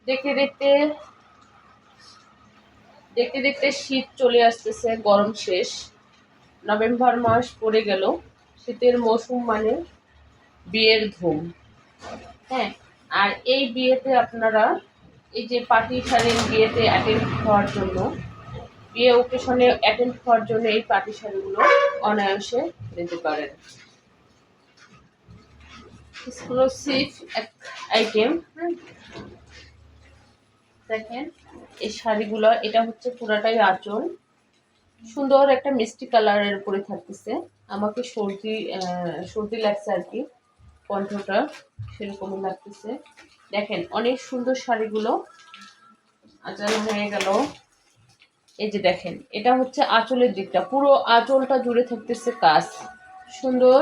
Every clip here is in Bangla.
দেখতে দেখতে দেখতে দেখতে শীত চলে আসতেছে, গরম শেষ, নভেম্বর মাস পড়ে গেল। শীতের মৌসুম মানে বিয়ের ধুম। হ্যাঁ, আর এই বিয়েতে আপনারা এই যে পার্টি শাড়ির বিয়েতে অ্যাটেন্ড হওয়ার জন্য, বিয়ে ওকেশনে অ্যাটেন্ড হওয়ার জন্য এই পার্টি শাড়িগুলো অনায়াসে নিতে পারেন। এক্সক্লুসিভ এক আইটেম। দেখেন এই শাড়িগুলো, এটা হচ্ছে পুরাটাই আঁচল, সুন্দর একটা মিষ্টি কালারের উপরে থাকতেছে। আমাকে সর্দি সর্দি লাগছে আর কি, কণ্ঠটা সেরকমই লাগতেছে। দেখেন অনেক সুন্দর শাড়িগুলো আঁচল হয়ে গেল। এই যে দেখেন, এটা হচ্ছে আঁচলের দিকটা, পুরো আঁচলটা জুড়ে থাকতেছে কাজ, সুন্দর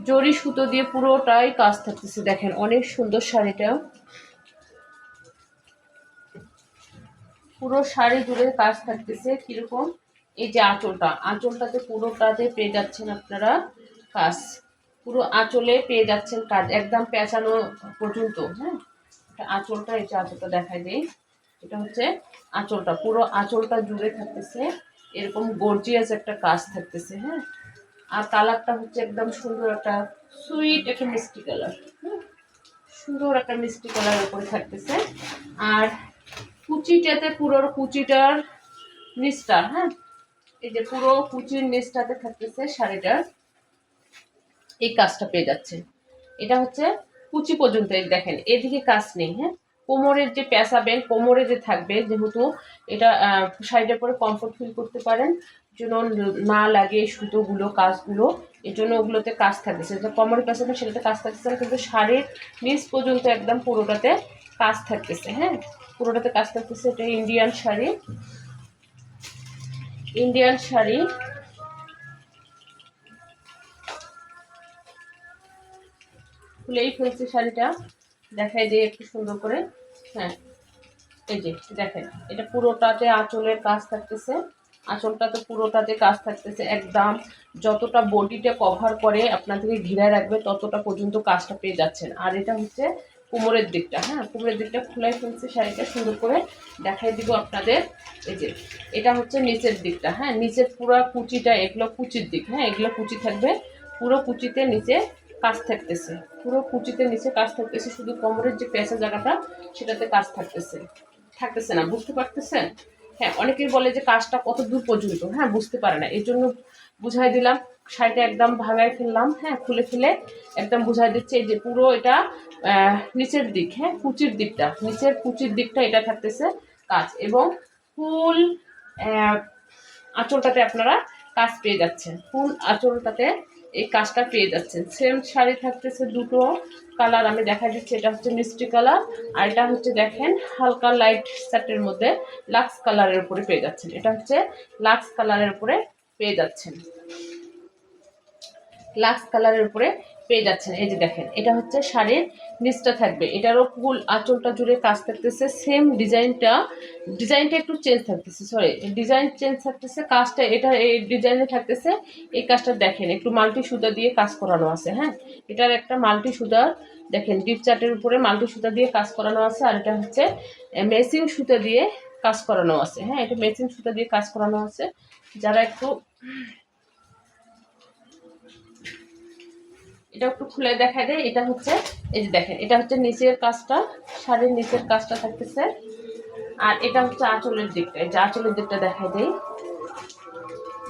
জরি সুতো দিয়ে পুরোটাই কাজ থাকতেছে। দেখেন অনেক সুন্দর শাড়িটা, পুরো শাড়ি জুড়ে কাজ থাকতেছে। কিরকম, এই যে আঁচলটাতে পুরোটাতে পেয়ে যাচ্ছেন আপনারা কাজ, পুরো আঁচলে পেয়ে যাচ্ছেন কাজ একদম পেঁচানো পর্যন্ত। হ্যাঁ, আঁচলটা, এই যে আঁচলটা দেখাই দেই, এটা হচ্ছে আঁচলটা, পুরো আঁচলটা জুড়ে থাকতেছে এরকম গর্জিয়াস একটা কাজ থাকতেছে। হ্যাঁ, আর কালারটা হচ্ছে একদম সুন্দর একটা সুইট একটা মিষ্টি কালার। সুন্দর একটা মিষ্টি কালার উপরে থাকতেছে। আর কুচিটাতে, পুরো কুচিটার নিচটা, হ্যাঁ, এই যে পুরো কুচির নিচটাতে থাকতেছে শাড়িটার এই কাজটা পেয়ে যাচ্ছে। এটা হচ্ছে কুচি পর্যন্ত, এই দেখেন এদিকে কাজ নেই। হ্যাঁ, কোমরের যে পেঁচাবেন, কোমরে যে থাকবে, যেহেতু এটা শাড়িটার পরে কমফোর্ট ফিল করতে পারেন, যেন না লাগে সুতোগুলো কাজগুলো, এর জন্য ওগুলোতে কাজ থাকতেছে। যেটা কোমরে পেঁচাবেন সেটাতে কাজ থাকতেছে, কিন্তু শাড়ির নিচ পর্যন্ত একদম পুরোটাতে কাজ থাকতেছে। হ্যাঁ, পুরোটাতে কাজ থাকতেছে। এটা ইন্ডিয়ান শাড়ি, ইন্ডিয়ান শাড়ি। খুলেই ফেলছি শাড়িটা, দেখাই দিয়ে একটু সুন্দর করে। হ্যাঁ, এই যে দেখেন, এটা পুরোটাতে আঁচলের কাজ থাকতেছে, আঁচলটাতে পুরোটাতে কাজ থাকতেছে একদম, যতটা বডিটা কভার করে আপনাদেরকে ঘিরে রাখবে ততটা পর্যন্ত কাজটা পেয়ে যাচ্ছেন। আর এটা হচ্ছে কোমরের দিকটা। হ্যাঁ, কোমরের দিকটা খুলাই ফেলছি শাড়িটা সুন্দর করে দেখাই দিব আপনাদের। এই যে এটা হচ্ছে নিচের দিকটা। হ্যাঁ, নিচের পুরো কুচিটা, এগুলো কুচির দিক। হ্যাঁ, এগুলো কুচি থাকবে, পুরো কুচিতে নিচে কাজ থাকতেছে, পুরো কুচিতে নিচে কাজ থাকতেছে, শুধু কোমরের যে পেঁচা জায়গাটা সেটাতে কাজ থাকতেছে, থাকতেছে না, বুঝতে পারতেছেন? হ্যাঁ, অনেকেই বলে যে কাজটা কত দূর পর্যন্ত, হ্যাঁ বুঝতে পারে না, এই জন্য বুঝাই দিলাম। শাড়িটা একদম ভাঙায় ফেললাম, হ্যাঁ খুলে ফেলে একদম বুঝাই দিচ্ছে। এই যে পুরো এটা নিচের দিক, হ্যাঁ কুচির দিকটা, নিচের কুচির দিকটা এটা থাকতেছে কাজ, এবং ফুল আঁচলটাতে আপনারা কাজ পেয়ে যাচ্ছেন, ফুল আঁচলটাতে এই কাজটা পেয়ে যাচ্ছেন। সেম শাড়ি থাকতেছে দুটো কালার, আমি দেখা দিচ্ছি। এটা হচ্ছে মিষ্টি কালার, আর এটা হচ্ছে দেখেন হালকা লাইট শার্টের মধ্যে লাক্স কালারের উপরে পেয়ে যাচ্ছেন। এটা হচ্ছে লাক্স কালারের উপরে পেয়ে যাচ্ছেন, লাক্স কালারের উপরে পেয়ে যাচ্ছেন। এই যে দেখেন, এটা হচ্ছে শাড়ির নিচটা থাকবে, এটারও ফুল আঁচলটা জুড়ে কাজ থাকতেছে। সেম ডিজাইনটা একটু চেঞ্জ থাকতেছে, সরি ডিজাইন চেঞ্জ থাকতেছে, কাজটা এটা এই ডিজাইনে থাকতেছে। এই কাজটা দেখেন একটু মাল্টি সুতা দিয়ে কাজ করানো আছে। হ্যাঁ, এটার একটা মাল্টি সুতার, দেখেন ডিপ চার্টের উপরে মাল্টি সুতা দিয়ে কাজ করানো আছে, আর এটা হচ্ছে মেসিং সুতা দিয়ে কাজ করানো আছে। হ্যাঁ, এটা মেসিং সুতা দিয়ে কাজ করানো আছে। যারা একটু, এটা একটু খুলে দেখা দেয়। এটা হচ্ছে, এই যে দেখেন, এটা হচ্ছে নিচের কাজটা, শাড়ির নিচের কাজটা থাকতেছে, আর এটা হচ্ছে আঁচলের দিকটা। এই যে আঁচলের দিকটা দেখাই দেয়,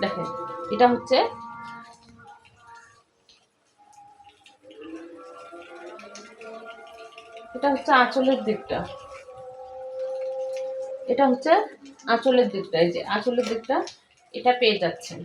দেখেন এটা হচ্ছে, এটা হচ্ছে আঁচলের দিকটা, এটা হচ্ছে আঁচলের দিকটা। এই যে আঁচলের দিকটা এটা পেয়ে যাচ্ছেন।